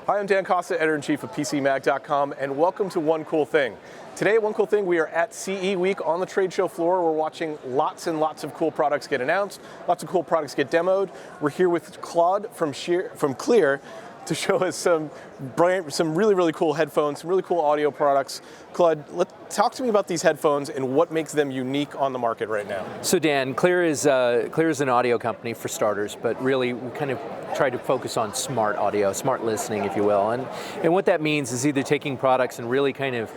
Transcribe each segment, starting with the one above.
Hi, I'm Dan Costa, Editor-in-Chief of PCMag.com, and welcome to One Cool Thing. Today at One Cool Thing, we are at CE Week on the trade show floor. We're watching lots and lots of cool products get announced, lots of cool products get demoed. We're here with Claude from Cleer to show us some really, really cool headphones, some really cool audio products. Claude, talk to me about these headphones and what makes them unique on the market right now. So Dan, Cleer is an audio company for starters, but really we kind of try to focus on smart audio, smart listening, if you will. And what that means is either taking products and really kind of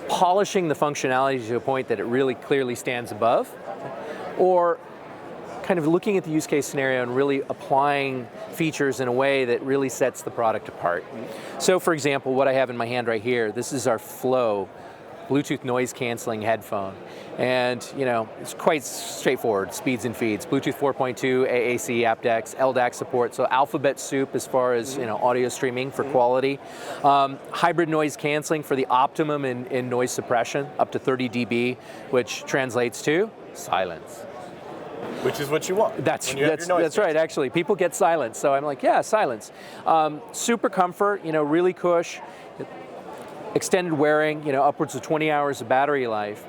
polishing the functionality to a point that it really clearly stands above, or kind of looking at the use case scenario and really applying features in a way that really sets the product apart. So for example, what I have in my hand right here, this is our Flow Bluetooth noise canceling headphone. And it's quite straightforward, speeds and feeds. Bluetooth 4.2, AAC, aptX, LDAC support, so alphabet soup as far as audio streaming for quality. Hybrid noise canceling for the optimum in noise suppression, up to 30 dB, which translates to silence. Which is what you want. That's right, actually. People get silence, so I'm like, yeah, silence. Super comfort, really cush, extended wearing, upwards of 20 hours of battery life.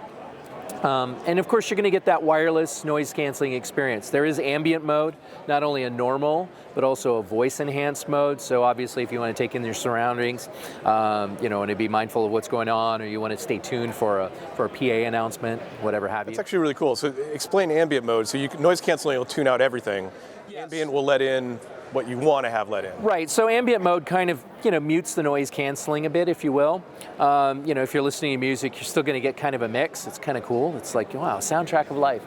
And of course, you're going to get that wireless noise canceling experience. There is ambient mode, not only a normal, but also a voice enhanced mode. So obviously, if you want to take in your surroundings, and to be mindful of what's going on, or you want to stay tuned for a PA announcement, whatever have you. That's actually really cool. So explain ambient mode. So noise canceling will tune out everything. Yes. Ambient will let in what you want to have let in. Right, so ambient mode kind of mutes the noise canceling a bit, if you will. If you're listening to music, you're still going to get kind of a mix. It's kind of cool. It's like, wow, soundtrack of life.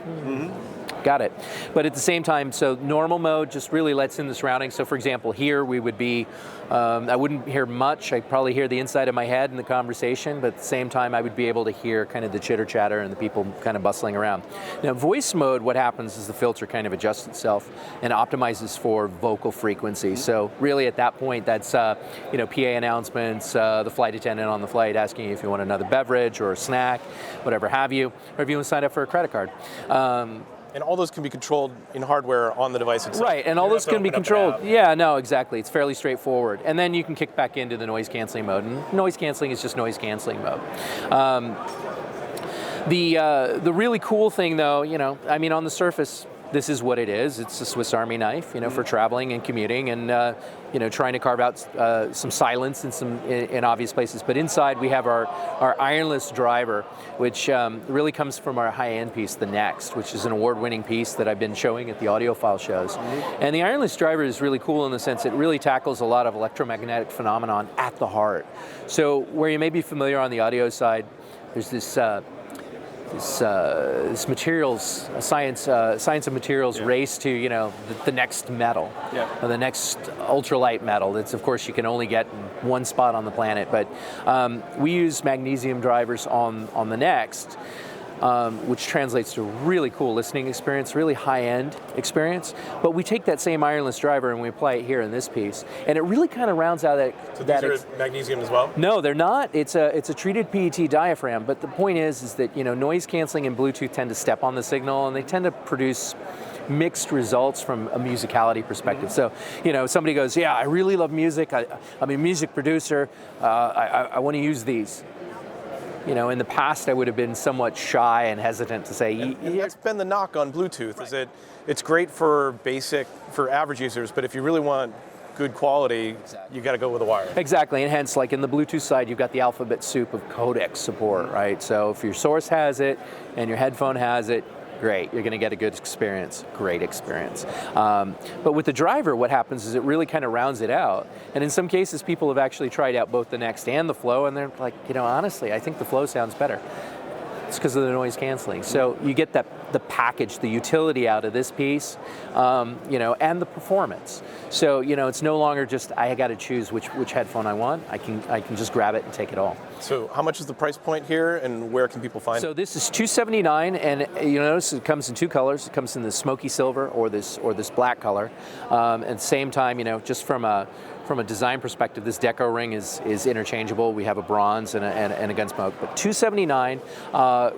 Got it. But at the same time, so normal mode just really lets in the surroundings. So for example, here we would be, I wouldn't hear much. I'd probably hear the inside of my head in the conversation, but at the same time, I would be able to hear kind of the chitter chatter and the people kind of bustling around. Now, voice mode, what happens is the filter kind of adjusts itself and optimizes for vocal frequency. So really at that point, that's PA announcements, the flight attendant on the flight asking you if you want another beverage or a snack, whatever have you, or if you want to sign up for a credit card. And all those can be controlled in hardware on the device itself. Right, and all those can be controlled. Yeah, no, exactly. It's fairly straightforward. And then you can kick back into the noise canceling mode. And noise canceling is just noise canceling mode. The really cool thing though, on the surface, this is what it is. It's a Swiss Army knife, for traveling and commuting and trying to carve out some silence in obvious places. But inside we have our ironless driver, which really comes from our high-end piece, the Next, which is an award-winning piece that I've been showing at the audiophile shows. And the ironless driver is really cool in the sense it really tackles a lot of electromagnetic phenomenon at the heart. So where you may be familiar on the audio side, there's this materials, science of materials race to the next metal, or the next ultralight metal. That's of course you can only get in one spot on the planet. But we use magnesium drivers on the Next, which translates to a really cool listening experience, really high-end experience. But we take that same ironless driver and we apply it here in this piece, and it really kind of rounds out that. So these are magnesium as well? No, they're not. It's a treated PET diaphragm. But the point is that noise canceling and Bluetooth tend to step on the signal, and they tend to produce mixed results from a musicality perspective. So, somebody goes, yeah, I really love music. I'm a music producer. I want to use these. In the past, I would have been somewhat shy and hesitant to say. And that's been the knock on Bluetooth, is that it's great for average users, but if you really want good quality, you got to go with a wire. Exactly, and hence, like in the Bluetooth side, you've got the alphabet soup of codec support, right? So if your source has it and your headphone has it, great, you're going to get a good experience, great experience. But with the driver, what happens is it really kind of rounds it out. And in some cases, people have actually tried out both the Next and the Flow, and they're like, honestly, I think the Flow sounds better. It's because of the noise canceling. So you get the package, the utility out of this piece, and the performance. So it's no longer just I got to choose which headphone I want. I can just grab it and take it all. So how much is the price point here, and where can people find it? So this is $279, and you notice it comes in two colors. It comes in the smoky silver or this black color. At the same time, just from a design perspective, this deco ring is interchangeable. We have a bronze and a gunsmoke, but $279.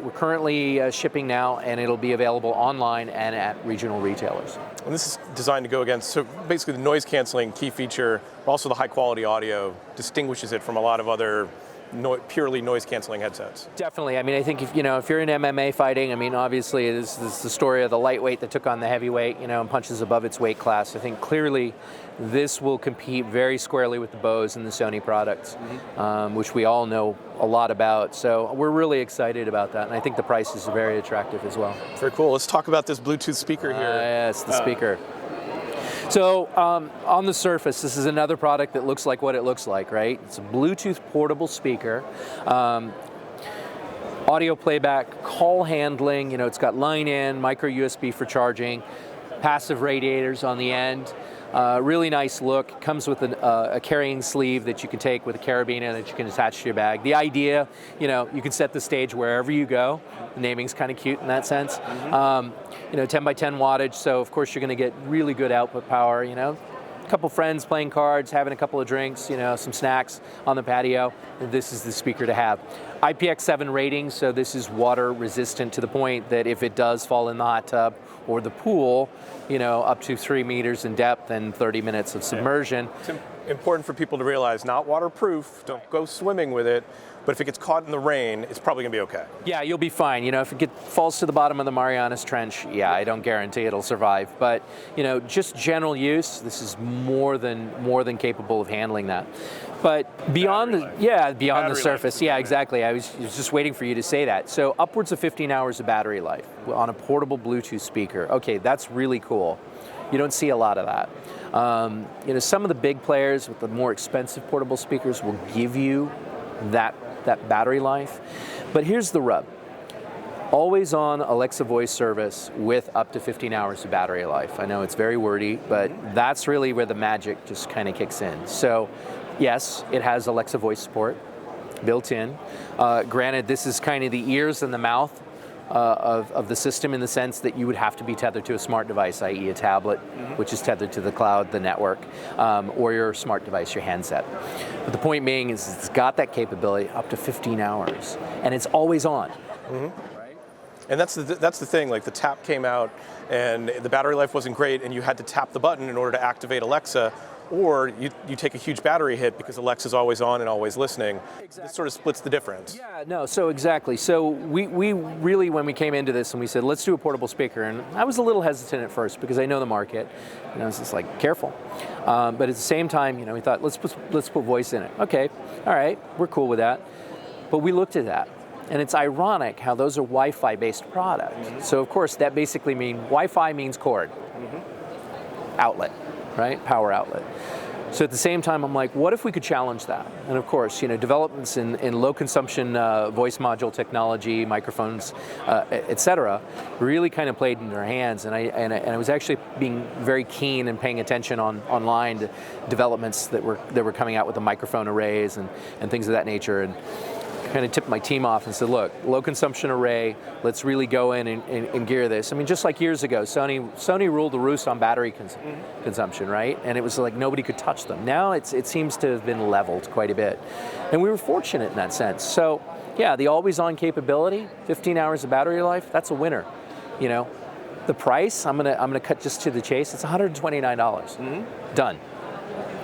We're currently shipping now, and it'll be available online and at regional retailers. And this is designed to go against, so basically the noise canceling key feature, but also the high quality audio distinguishes it from a lot of other purely noise canceling headsets. Definitely. I mean, I think if you're in MMA fighting, I mean, obviously it is the story of the lightweight that took on the heavyweight, and punches above its weight class. I think clearly this will compete very squarely with the Bose and the Sony products, which we all know a lot about. So we're really excited about that, and I think the price is very attractive as well. Very cool. Let's talk about this Bluetooth speaker here. Yes, the speaker. So on the surface, this is another product that looks like what it looks like, right? It's a Bluetooth portable speaker, audio playback, call handling, it's got line in, micro USB for charging, passive radiators on the end. Really nice look. Comes with a carrying sleeve that you can take with a carabiner that you can attach to your bag. The idea, you can set the stage wherever you go. The naming's kind of cute in that sense. 10 by 10 wattage, so of course you're going to get really good output power. A couple friends playing cards, having a couple of drinks, some snacks on the patio. This is the speaker to have. IPX7 rating, so this is water resistant to the point that if it does fall in the hot tub or the pool, up to 3 meters in depth and 30 minutes of submersion. It's important for people to realize, not waterproof, don't go swimming with it, but if it gets caught in the rain, it's probably going to be okay. Yeah, you'll be fine. If it falls to the bottom of the Marianas Trench, yeah, I don't guarantee it'll survive. But, just general use, this is more than capable of handling that. But beyond the surface, yeah, exactly. I was just waiting for you to say that. So upwards of 15 hours of battery life on a portable Bluetooth speaker. Okay, that's really cool. You don't see a lot of that. Some of the big players with the more expensive portable speakers will give you that battery life. But here's the rub. Always on Alexa voice service with up to 15 hours of battery life. I know it's very wordy, but that's really where the magic just kind of kicks in. So yes, it has Alexa voice support built in. Granted, this is kind of the ears and the mouth of the system, in the sense that you would have to be tethered to a smart device, i.e. a tablet, which is tethered to the cloud, the network, or your smart device, your handset. But the point being is it's got that capability up to 15 hours, and it's always on. Right? And that's the thing, like the tap came out and the battery life wasn't great and you had to tap the button in order to activate Alexa, or you take a huge battery hit because Alexa's always on and always listening. Exactly. This sort of splits the difference. Yeah, no, so exactly. So we really, when we came into this and we said, let's do a portable speaker, and I was a little hesitant at first because I know the market, and I was just like, careful. But at the same time, we thought, let's put voice in it. Okay, all right, we're cool with that. But we looked at that. And it's ironic how those are Wi-Fi based products. So of course that basically means Wi-Fi means cord, outlet, right? Power outlet. So at the same time, I'm like, what if we could challenge that? And of course, developments in low consumption voice module technology, microphones, et cetera, really kind of played in their hands. And I was actually being very keen and paying attention online to developments that were coming out with the microphone arrays and things of that nature. And kind of tipped my team off and said, look, low consumption array, let's really go in and gear this. I mean, just like years ago, Sony ruled the roost on battery consumption, right? And it was like nobody could touch them. Now it seems to have been leveled quite a bit. And we were fortunate in that sense. So yeah, the always on capability, 15 hours of battery life, that's a winner. The price, I'm gonna cut just to the chase, it's $129. Done,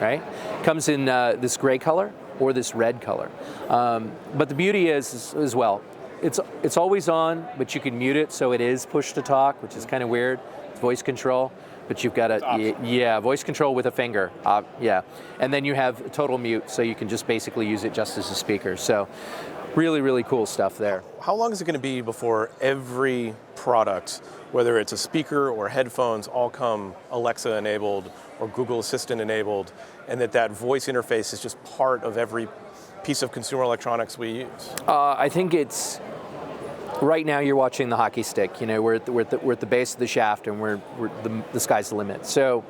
right? Comes in this gray color or this red color. But the beauty is as well, it's always on, but you can mute it, so it is push to talk, which is kind of weird. It's voice control, but you've got voice control with a finger, and then you have total mute, so you can just basically use it just as a speaker. So really, really cool stuff there. How long is it going to be before every product, whether it's a speaker or headphones, all come Alexa enabled or Google Assistant enabled, and that voice interface is just part of every piece of consumer electronics we use? I think it's, right now you're watching the hockey stick. We're at the base of the shaft, and the sky's the limit. So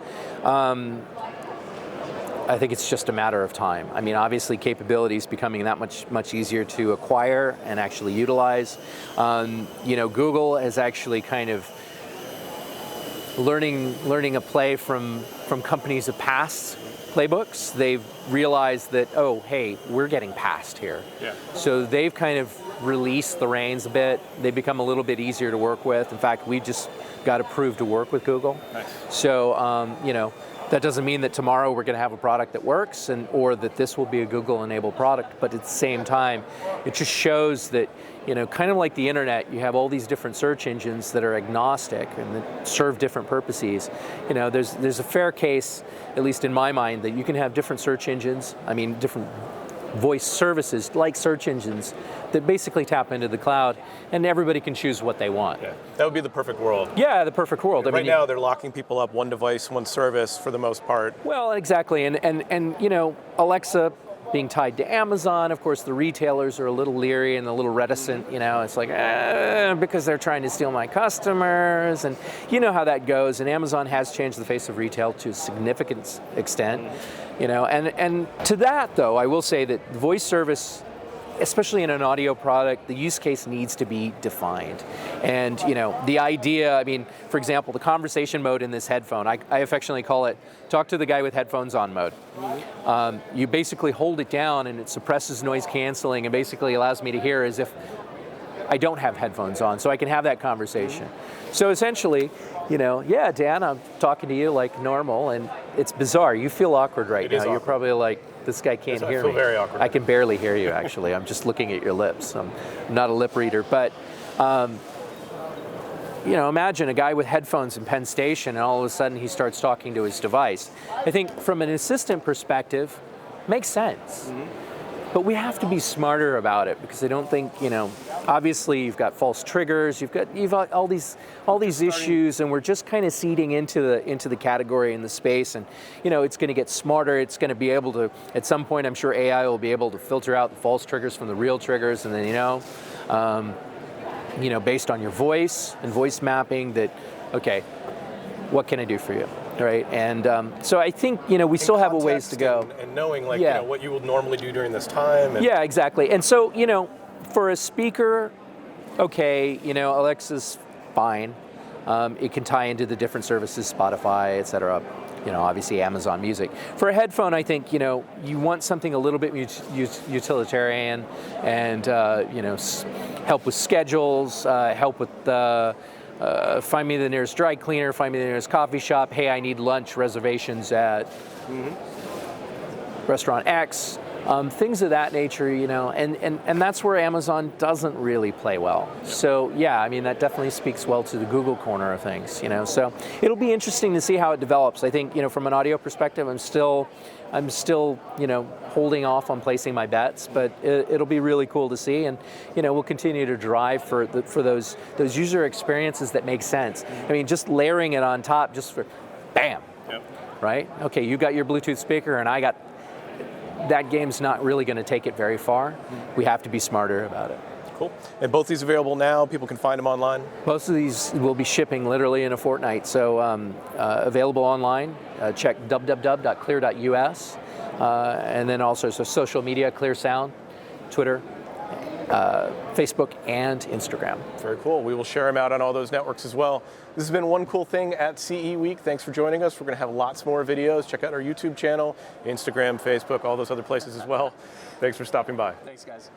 I think it's just a matter of time. I mean, obviously capability is becoming that much easier to acquire and actually utilize. Google is actually kind of learning a play from companies of past playbooks. They've realized that, oh, hey, we're getting past here. Yeah. So they've kind of release the reins a bit. They become a little bit easier to work with. In fact, we just got approved to work with Google. Nice. So, you know, that doesn't mean that tomorrow we're going to have a product that works or that this will be a Google-enabled product, but at the same time, it just shows that, you know, kind of like the internet, you have all these different search engines that are agnostic and that serve different purposes. You know, there's a fair case, at least in my mind, that you can have different search engines, I mean, different voice services like search engines that basically tap into the cloud, and everybody can choose what they want. Yeah. That would be the perfect world. Yeah, the perfect world. Right now, they're locking people up one device, one service for the most part. Well, exactly, and you know, Alexa being tied to Amazon, of course, the retailers are a little leery and a little reticent. You know, it's like because they're trying to steal my customers, and you know how that goes. And Amazon has changed the face of retail to a significant extent. You know, and to that though, I will say that voice service, especially in an audio product, the use case needs to be defined. And you know, the idea, I mean, for example, the conversation mode in this headphone, I affectionately call it talk to the guy with headphones on mode. You basically hold it down and it suppresses noise canceling and basically allows me to hear as if I don't have headphones on, so I can have that conversation. So essentially, you know, yeah, Dan, I'm talking to you like normal, and it's bizarre. You feel awkward right now. You're probably like, this guy can't hear me. I feel very awkward. I can barely hear you, actually. I'm just looking at your lips. I'm not a lip reader, but you know, imagine a guy with headphones in Penn Station, and all of a sudden he starts talking to his device. I think from an assistant perspective, makes sense. But we have to be smarter about it, because I don't think, you know, obviously you've got false triggers, you've got all these issues, and we're just kind of seeding into the category and the space, and you know, it's going to get smarter. It's going to be able to, at some point, I'm sure AI will be able to filter out the false triggers from the real triggers, and then you know, based on your voice and voice mapping, that okay, what can I do for you? Right, and so I think, you know, we still have a ways to go. And knowing, like, you know, what you would normally do during this time. Yeah, exactly. And so, you know, for a speaker, okay, you know, Alexa's fine. It can tie into the different services, Spotify, et cetera. You know, obviously Amazon Music. For a headphone, I think, you know, you want something a little bit utilitarian and, you know, help with schedules, help with find me the nearest dry cleaner, find me the nearest coffee shop, hey, I need lunch reservations at restaurant X, things of that nature, you know, and that's where Amazon doesn't really play well. So yeah, I mean, that definitely speaks well to the Google corner of things, you know, so it'll be interesting to see how it develops. I think, you know, from an audio perspective, I'm still, you know, holding off on placing my bets, but it'll be really cool to see, and you know, we'll continue to drive for those user experiences that make sense. I mean, just layering it on top, just for, bam, right? Okay, you got your Bluetooth speaker, and I got. That game's not really going to take it very far. We have to be smarter about it. Cool. And both these available now? People can find them online? Most of these will be shipping literally in a fortnight. So available online. Check www.cleer.us. And then also social media, Cleer Sound, Twitter, Facebook, and Instagram. Very cool. We will share them out on all those networks as well. This has been One Cool Thing at CE Week. Thanks for joining us. We're going to have lots more videos. Check out our YouTube channel, Instagram, Facebook, all those other places as well. Thanks for stopping by. Thanks, guys.